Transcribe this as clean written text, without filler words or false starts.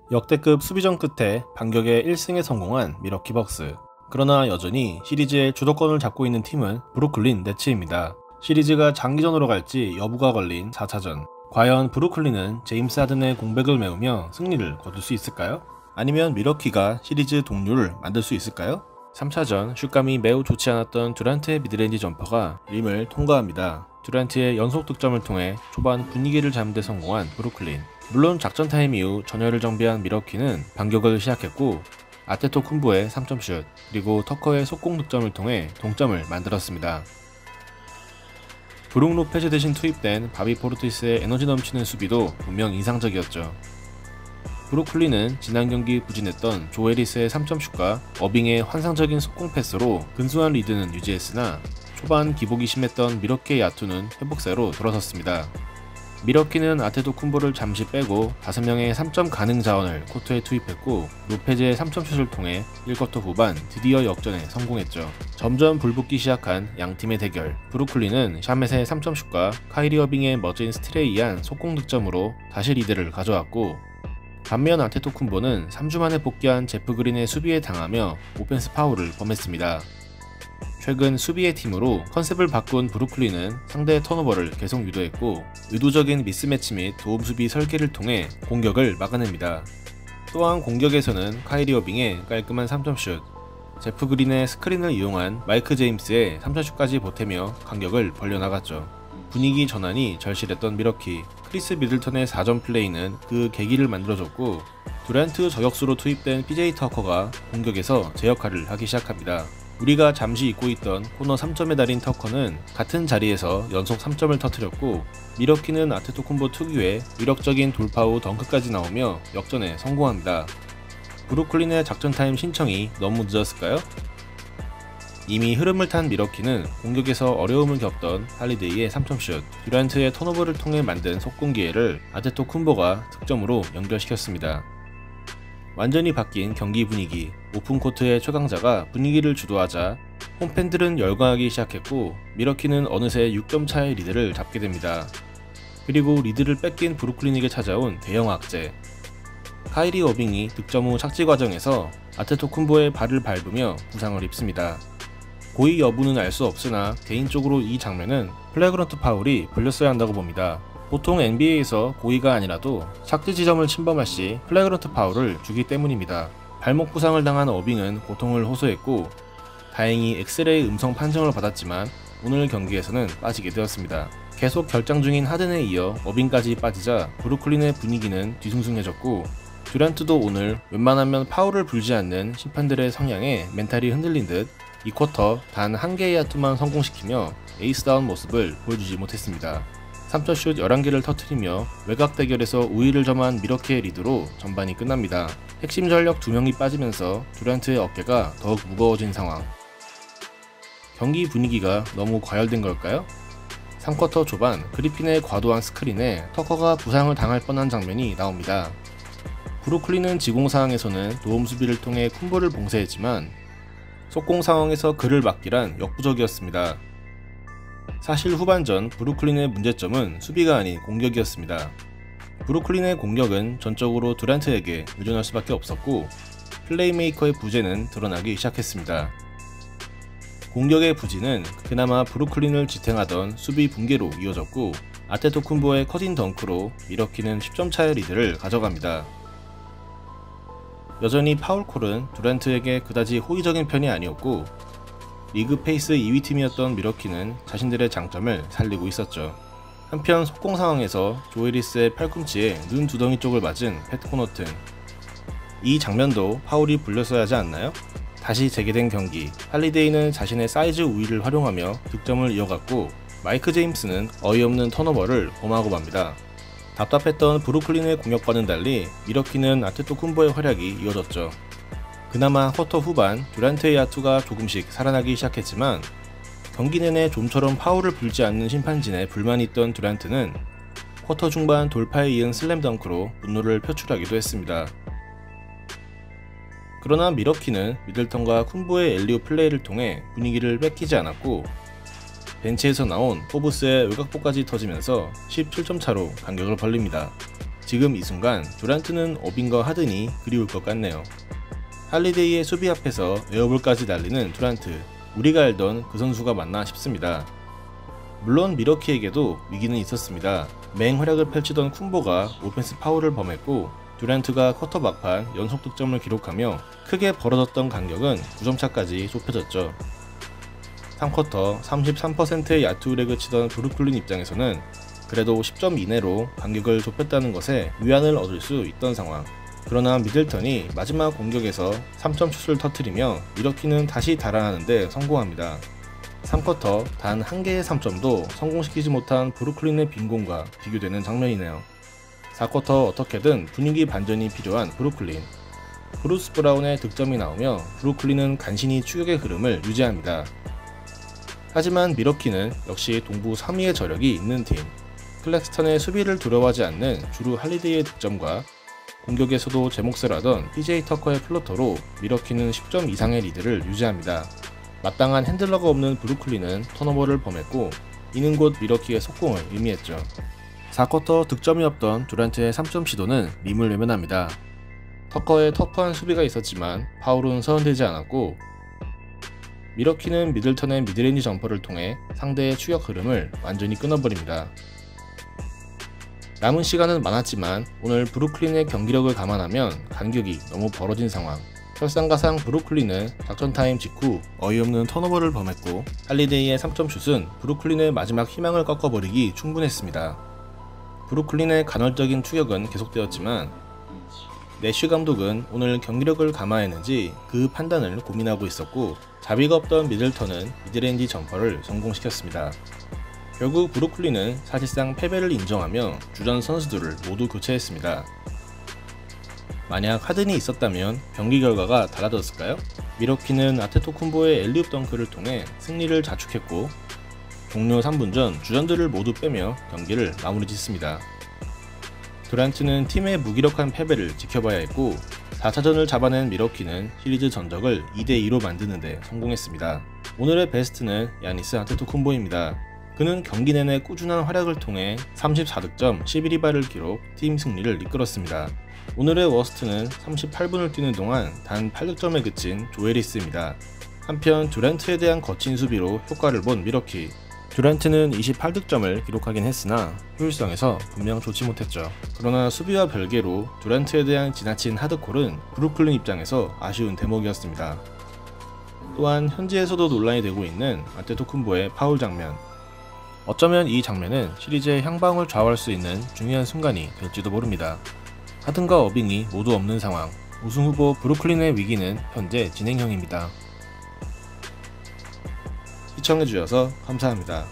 역대급 수비전 끝에 반격에 1승에 성공한 밀워키 벅스. 그러나 여전히 시리즈의 주도권을 잡고 있는 팀은 브루클린 네츠입니다. 시리즈가 장기전으로 갈지 여부가 걸린 4차전. 과연 브루클린은 제임스 하든의 공백을 메우며 승리를 거둘 수 있을까요? 아니면 밀워키가 시리즈 동률을 만들 수 있을까요? 3차전 슛감이 매우 좋지 않았던 듀란트의 미드레인지 점퍼가 림을 통과합니다. 듀란트의 연속 득점을 통해 초반 분위기를 잡는 데 성공한 브루클린. 물론 작전 타임 이후 전열을 정비한 밀워키는 반격을 시작했고 아테토쿤보의 3점슛 그리고 터커의 속공 득점을 통해 동점을 만들었습니다. 브룩 로페즈 대신 투입된 바비 포르티스의 에너지 넘치는 수비도 분명 인상적이었죠. 브루클린은 지난 경기 부진했던 조 해리스의 3점슛과 어빙의 환상적인 속공 패스로 근소한 리드는 유지했으나 초반 기복이 심했던 밀워키의 야투는 회복세로 돌아섰습니다. 밀워키는 아테토쿤보를 잠시 빼고 5명의 3점 가능 자원을 코트에 투입했고 로페즈의 3점슛을 통해 1쿼터 후반 드디어 역전에 성공했죠. 점점 불붙기 시작한 양팀의 대결. 브루클린은 샤멧의 3점슛과 카이리 어빙의 멋진 스틸에 의한 속공 득점으로 다시 리드를 가져왔고 반면 아테토쿤보는 3주 만에 복귀한 제프 그린의 수비에 당하며 오펜스 파울을 범했습니다. 최근 수비의 팀으로 컨셉을 바꾼 브루클린은 상대의 턴오버를 계속 유도했고 의도적인 미스매치 및 도움 수비 설계를 통해 공격을 막아냅니다. 또한 공격에서는 카이리 어빙의 깔끔한 3점슛, 제프 그린의 스크린을 이용한 마이크 제임스의 3점슛까지 보태며 간격을 벌려나갔죠. 분위기 전환이 절실했던 밀워키, 크리스 미들턴의 4점 플레이는 그 계기를 만들어줬고 듀란트 저격수로 투입된 PJ 터커가 공격에서 제 역할을 하기 시작합니다. 우리가 잠시 잊고 있던 코너 3점에 달인 터커는 같은 자리에서 연속 3점을 터뜨렸고 밀워키는 아테토쿤보 특유의 위력적인 돌파 후 덩크까지 나오며 역전에 성공합니다. 브루클린의 작전 타임 신청이 너무 늦었을까요? 이미 흐름을 탄 밀워키는 공격에서 어려움을 겪던 할리데이의 3점슛, 듀란트의 턴오버를 통해 만든 속공 기회를 아테토쿤보가 득점으로 연결시켰습니다. 완전히 바뀐 경기 분위기. 오픈코트의 최강자가 분위기를 주도하자 홈팬들은 열광하기 시작했고 밀워키는 어느새 6점 차의 리드를 잡게 됩니다. 그리고 리드를 뺏긴 브루클린에게 찾아온 대형 악재. 카이리 어빙이 득점 후 착지 과정에서 아테토쿤보의 발을 밟으며 부상을 입습니다. 고의 여부는 알 수 없으나 개인적으로 이 장면은 플래그런트 파울이 불렸어야 한다고 봅니다. 보통 NBA에서 고의가 아니라도 착지 지점을 침범할 시 플래그런트 파울을 주기 때문입니다. 발목 부상을 당한 어빙은 고통을 호소했고 다행히 엑스레이 음성 판정을 받았지만 오늘 경기에서는 빠지게 되었습니다. 계속 결장 중인 하든에 이어 어빙까지 빠지자 브루클린의 분위기는 뒤숭숭해졌고 듀란트도 오늘 웬만하면 파울을 불지 않는 심판들의 성향에 멘탈이 흔들린 듯 2쿼터 단 1개의 야투만 성공시키며 에이스다운 모습을 보여주지 못했습니다. 3점슛 11개를 터뜨리며 외곽 대결에서 우위를 점한 밀워키의 리드로 전반이 끝납니다. 핵심 전력 2명이 빠지면서 듀란트의 어깨가 더욱 무거워진 상황. 경기 분위기가 너무 과열된 걸까요? 3쿼터 초반 그리핀의 과도한 스크린에 터커가 부상을 당할 뻔한 장면이 나옵니다. 브루클린은 지공 상황에서는 도움 수비를 통해 쿤보를 봉쇄했지만 속공 상황에서 그를 막기란 역부족이었습니다. 사실 후반전 브루클린의 문제점은 수비가 아닌 공격이었습니다. 브루클린의 공격은 전적으로 듀란트에게 의존할 수밖에 없었고 플레이메이커의 부재는 드러나기 시작했습니다. 공격의 부진은 그나마 브루클린을 지탱하던 수비 붕괴로 이어졌고 아테토쿤보의 커팅 덩크로 밀워키는 10점 차의 리드를 가져갑니다. 여전히 파울콜은 듀란트에게 그다지 호의적인 편이 아니었고 리그 페이스 2위 팀이었던 밀워키는 자신들의 장점을 살리고 있었죠. 한편 속공 상황에서 조 해리스의 팔꿈치에 눈 두덩이 쪽을 맞은 팻 코너튼. 이 장면도 파울이 불렸어야 하지 않나요? 다시 재개된 경기. 할리데이는 자신의 사이즈 우위를 활용하며 득점을 이어갔고 마이크 제임스는 어이없는 턴오버를 범하고 맙니다. 답답했던 브루클린의 공격과는 달리 밀워키는 아테토쿤보의 활약이 이어졌죠. 그나마 쿼터 후반 듀란트의 야투가 조금씩 살아나기 시작했지만 경기 내내 좀처럼 파울을 불지 않는 심판진에 불만이 있던 듀란트는 쿼터 중반 돌파에 이은 슬램덩크로 분노를 표출하기도 했습니다. 그러나 밀워키는 미들턴과 쿤보의 엘리오 플레이를 통해 분위기를 뺏기지 않았고 벤치에서 나온 포브스의 외곽포까지 터지면서 17점 차로 간격을 벌립니다. 지금 이 순간 듀란트는 어빙과 하든이 그리울 것 같네요. 할리데이의 수비 앞에서 에어볼까지 날리는 듀란트, 우리가 알던 그 선수가 맞나 싶습니다. 물론 미러키에게도 위기는 있었습니다. 맹활약을 펼치던 쿤보가 오펜스 파울을 범했고 듀란트가 쿼터 막판 연속 득점을 기록하며 크게 벌어졌던 간격은 9점차까지 좁혀졌죠. 3쿼터 33%의 야투렉을 치던 브루클린 입장에서는 그래도 10점 이내로 간격을 좁혔다는 것에 위안을 얻을 수 있던 상황. 그러나 미들턴이 마지막 공격에서 3점 슛을 터뜨리며 미러키는 다시 달아나는 데 성공합니다. 3쿼터 단 한 개의 3점도 성공시키지 못한 브루클린의 빈공과 비교되는 장면이네요. 4쿼터 어떻게든 분위기 반전이 필요한 브루클린. 브루스 브라운의 득점이 나오며 브루클린은 간신히 추격의 흐름을 유지합니다. 하지만 미러키는 역시 동부 3위의 저력이 있는 팀. 클렉스턴의 수비를 두려워하지 않는 주루 할리데이의 득점과 공격에서도 제 몫을 하던 PJ 터커의 플로터로 미러키는 10점 이상의 리드를 유지합니다. 마땅한 핸들러가 없는 브루클린은 턴오버를 범했고 이는 곧 미러키의 속공을 의미했죠. 4쿼터 득점이 없던 듀란트의 3점 시도는 밈을 외면합니다. 터커의 터프한 수비가 있었지만 파울은 서운되지 않았고 미러키는 미들턴의 미드레인지 점퍼를 통해 상대의 추격 흐름을 완전히 끊어버립니다. 남은 시간은 많았지만 오늘 브루클린의 경기력을 감안하면 간격이 너무 벌어진 상황. 설상가상 브루클린은 작전 타임 직후 어이없는 턴오버를 범했고 할리데이의 3점 슛은 브루클린의 마지막 희망을 꺾어버리기 충분했습니다. 브루클린의 간헐적인 추격은 계속되었지만 내쉬 감독은 오늘 경기력을 감안했는지 그 판단을 고민하고 있었고 자비가 없던 미들턴은 미드레인지 점퍼를 성공시켰습니다. 결국 브루클린은 사실상 패배를 인정하며 주전 선수들을 모두 교체했습니다. 만약 하든이 있었다면 경기 결과가 달라졌을까요? 미러키는 아테토쿤보의 엘리웁 덩크를 통해 승리를 자축했고 종료 3분 전 주전들을 모두 빼며 경기를 마무리 짓습니다. 듀란트는 팀의 무기력한 패배를 지켜봐야 했고 4차전을 잡아낸 미러키는 시리즈 전적을 2대2로 만드는 데 성공했습니다. 오늘의 베스트는 야니스 아테토쿤보입니다. 그는 경기 내내 꾸준한 활약을 통해 34득점 11리바를 기록, 팀 승리를 이끌었습니다. 오늘의 워스트는 38분을 뛰는 동안 단 8득점에 그친 조에리스입니다. 한편 듀란트에 대한 거친 수비로 효과를 본 미러키. 듀란트는 28득점을 기록하긴 했으나 효율성에서 분명 좋지 못했죠. 그러나 수비와 별개로 듀란트에 대한 지나친 하드콜은 브루클린 입장에서 아쉬운 대목이었습니다. 또한 현지에서도 논란이 되고 있는 아테토쿤보의 파울 장면. 어쩌면 이 장면은 시리즈의 향방을 좌우할 수 있는 중요한 순간이 될지도 모릅니다. 하든과 어빙이 모두 없는 상황, 우승 후보 브루클린의 위기는 현재 진행형입니다. 시청해주셔서 감사합니다.